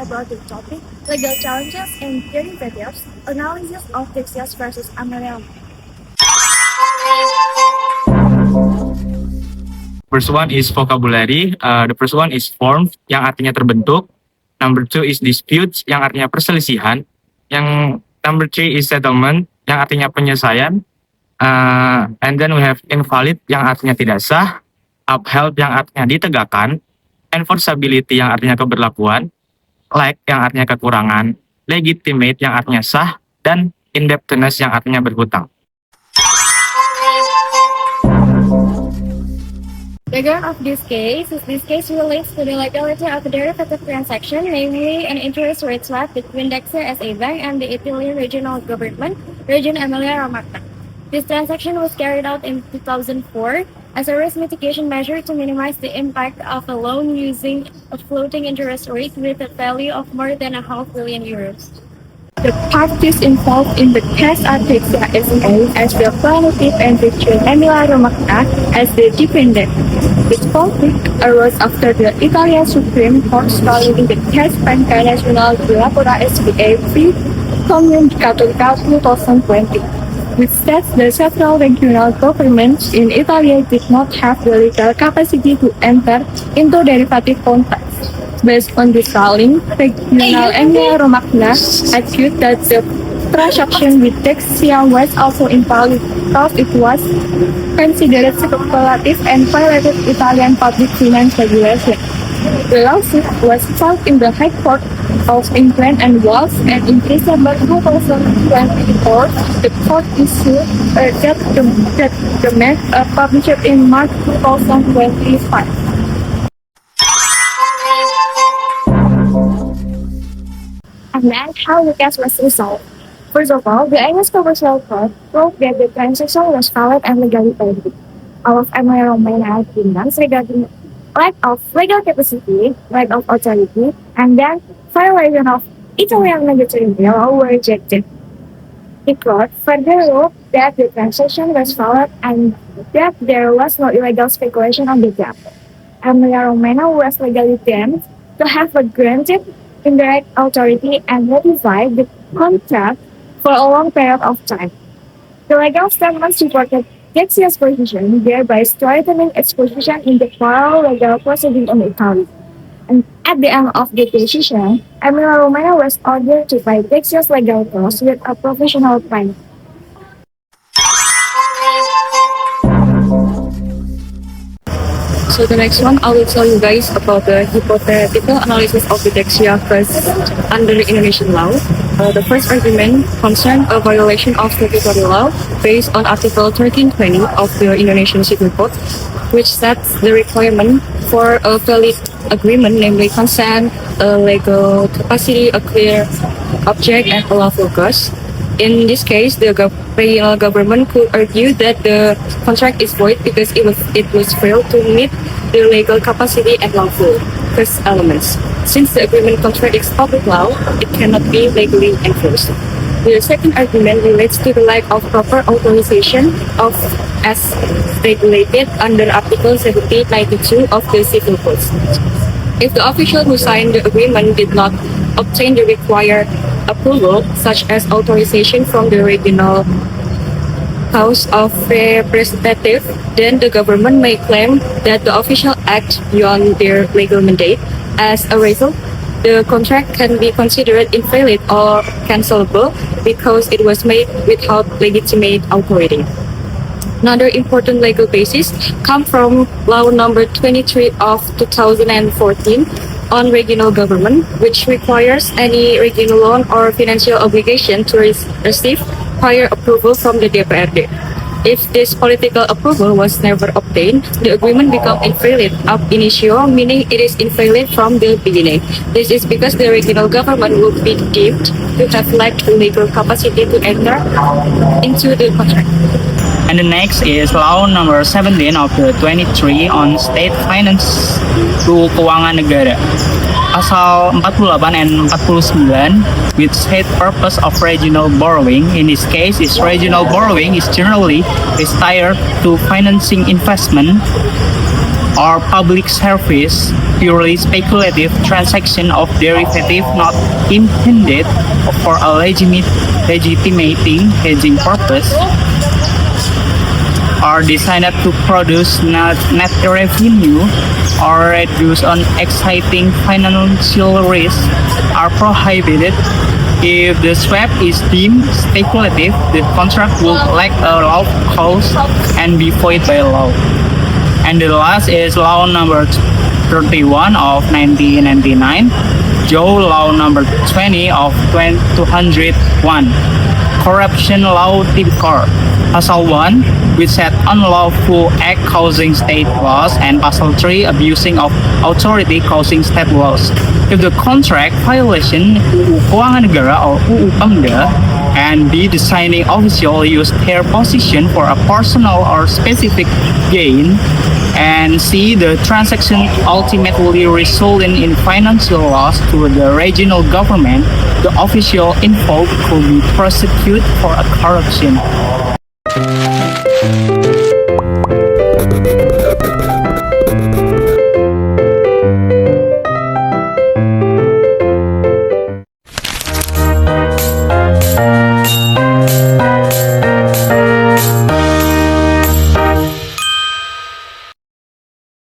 about the topic legal challenges and derivatives, analysis of Texas versus Amelia. First one is vocabulary. The first one is form, yang artinya terbentuk. Number two is disputes, yang artinya perselisihan. Yang number three is settlement, yang artinya penyelesaian. And then we have invalid, yang artinya tidak sah. Upheld, yang artinya ditegakkan. Enforceability, yang artinya keberlakuan. Lack, yang artinya kekurangan. Legitimate, yang artinya sah. Dan indebtedness, yang artinya berhutang. Background of this case relates to the legality of a derivative transaction, namely an interest rate swap between Dexia SA Bank and the Italian regional government, Region Emilia-Romagna. This transaction was carried out in 2004 as a risk mitigation measure to minimize the impact of a loan using a floating interest rate with a value of more than €500 million. The parties involved in the case are Dexia SA as the plaintiff and Region Emilia-Romagna as the defendant. This conflict arose after the Italian Supreme Court ruling in the case Banca Nazionale di Lavoro S.p.A. v. Comune Cattolica 2020, which states that several regional governments in Italy did not have the legal capacity to enter into derivative contracts. Based on this ruling, Regional Emilia-Romagna argued that the transaction with Dexia was also invalid because it was considered speculative and violated Italian public finance regulation. The lawsuit was filed in the High Court of England and Wales, and in December 2024, the court issued a judgment published in March 2025. And then how the case was resolved. First of all, the English Commercial Court ruled that the transaction was valid and legally binding. All of Emilia-Romagna arguments regarding lack of legal capacity, lack of authority, and then violation of Italian regulatory law were rejected. The court further ruled that the transaction was valid and that there was no illegal speculation on the debt. Emilia-Romagna was legally deemed to have granted indirect authority and ratified the contract for a long period of time. The legal statement supported Dexia's position, thereby strengthening its position in the parallel legal proceeding in Italy. And at the end of the decision, Emilia-Romagna was ordered to pay Dexia's legal costs with a professional fine. So the next one, I will tell you guys about the hypothetical analysis of the Dexia case under the Indonesian law. The first argument concerned a violation of statutory law based on Article 1320 of the Indonesian Civil Code, which sets the requirement for a valid agreement, namely consent, a legal capacity, a clear object, and a lawful cause. In this case, the regional government could argue that the contract is void because it was failed to meet the legal capacity and lawful first elements. Since the agreement contradicts public law, it cannot be legally enforced. The second argument relates to the lack of proper authorization of as regulated under Article 1792 of the Civil Code. If the official who signed the agreement did not obtain the required approval, such as authorization from the regional House of Representatives, then the government may claim that the official act beyond their legal mandate. As a result, the contract can be considered invalid or cancelable because it was made without legitimate authority. Another important legal basis comes from Law Number 23 of 2014 on regional government, which requires any regional loan or financial obligation to receive prior approval from the DPRD. If this political approval was never obtained, the agreement becomes invalid ab initio, meaning it is invalid from the beginning. This is because the regional government will be deemed to have lacked the legal capacity to enter into the contract. And the next is Law Number 17 of the 23 on State Finance Rule Keuangan Negara. Pasal 48 and 49 which state purpose of regional borrowing. In this case, is regional borrowing is generally desired to financing investment or public service purely speculative transaction of derivative not intended for a legitimating hedging purpose are designed to produce net revenue or reduce on exciting financial risk are prohibited. If the swap is deemed speculative, the contract will lack a law cause and be void by law. And the last is law number 31 of 1999, Joe law number 20 of 201, corruption law tipikor. Pasal 1, which said unlawful act causing state loss, and Pasal 3, abusing of authority causing state loss. If the contract violation UU Keuangan Negara or UU Pemda and the designing official use their position for a personal or specific gain, and C, the transaction ultimately resulting in financial loss to the regional government, the official involved could be prosecuted for a corruption.